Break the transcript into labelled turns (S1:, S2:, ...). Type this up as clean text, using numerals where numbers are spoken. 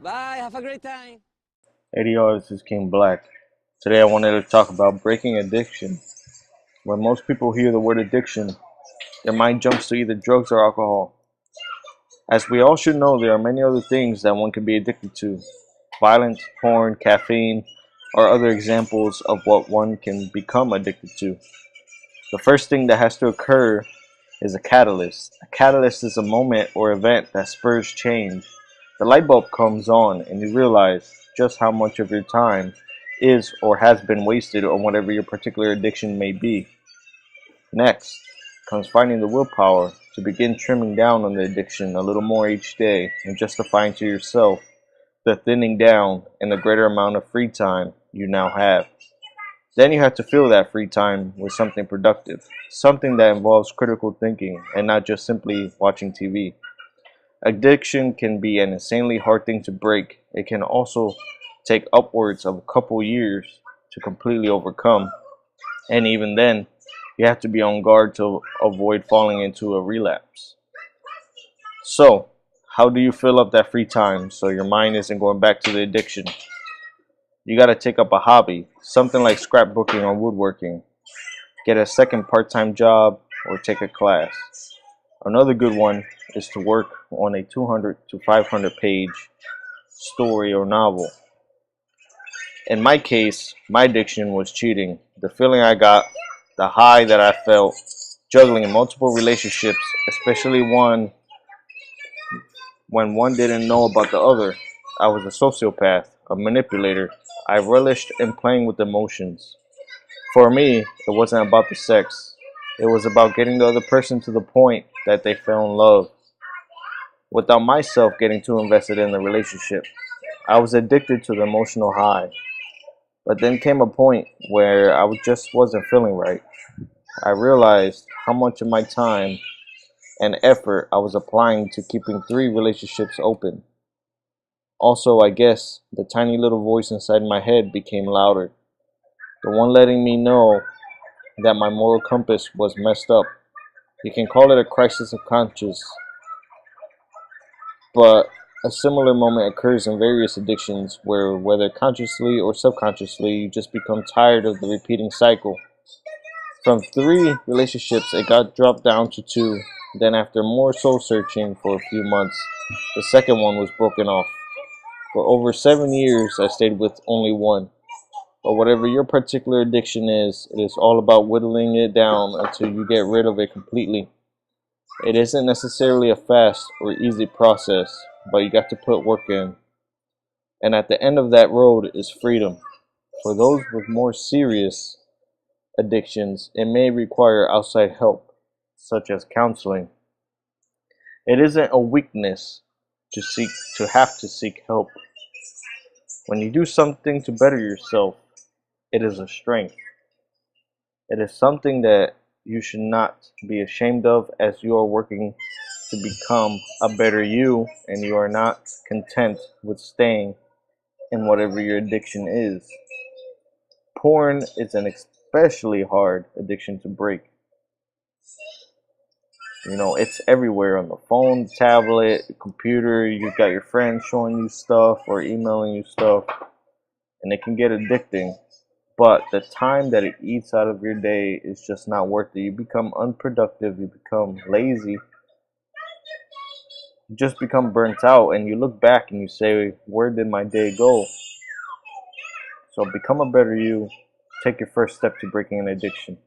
S1: Bye. Have a great time.
S2: Hey y'all, this is King Black. Today I wanted to talk about breaking addiction. When most people hear the word addiction, their mind jumps to either drugs or alcohol. As we all should know, there are many other things that one can be addicted to. Violence, porn, caffeine are other examples of what one can become addicted to. The first thing that has to occur is a catalyst. A catalyst is a moment or event that spurs change. The light bulb comes on and you realize just how much of your time is or has been wasted on whatever your particular addiction may be. Next comes finding the willpower to begin trimming down on the addiction a little more each day and justifying to yourself the thinning down and the greater amount of free time you now have. Then you have to fill that free time with something productive, something that involves critical thinking and not just simply watching TV. Addiction can be an insanely hard thing to break. It can also take upwards of a couple years to completely overcome, and even then, you have to be on guard to avoid falling into a relapse. So, how do you fill up that free time so your mind isn't going back to the addiction? You got to take up a hobby, something like scrapbooking or woodworking, get a second part time job, or take a class. Another good one is to work on a 200 to 500 page story or novel. In my case, my addiction was cheating. The feeling I got, the high that I felt, juggling multiple relationships, especially one when one didn't know about the other. I was a sociopath, a manipulator. I relished in playing with emotions. For me, it wasn't about the sex. It was about getting the other person to the point that they fell in love, without myself getting too invested in the relationship. I was addicted to the emotional high. But then came a point where just wasn't feeling right. I realized how much of my time and effort I was applying to keeping three relationships open. Also, I guess the tiny little voice inside my head became louder, the one letting me know that my moral compass was messed up. You can call it a crisis of conscience, but a similar moment occurs in various addictions where, whether consciously or subconsciously, you just become tired of the repeating cycle. From three relationships, it got dropped down to two. Then, after more soul searching for a few months, the second one was broken off. For over 7 years, I stayed with only one. But whatever your particular addiction is, it is all about whittling it down until you get rid of it completely. It isn't necessarily a fast or easy process, but you got to put work in. And at the end of that road is freedom. For those with more serious addictions, it may require outside help, such as counseling. It isn't a weakness to have to seek help. When you do something to better yourself, it is a strength. It is something that you should not be ashamed of as you are working to become a better you and you are not content with staying in whatever your addiction is. Porn is an especially hard addiction to break. You know, it's everywhere on the phone, tablet, computer. You've got your friends showing you stuff or emailing you stuff, and it can get addicting. But the time that it eats out of your day is just not worth it. You become unproductive, you become lazy, you just become burnt out, and you look back and you say, where did my day go? So become a better you. Take your first step to breaking an addiction.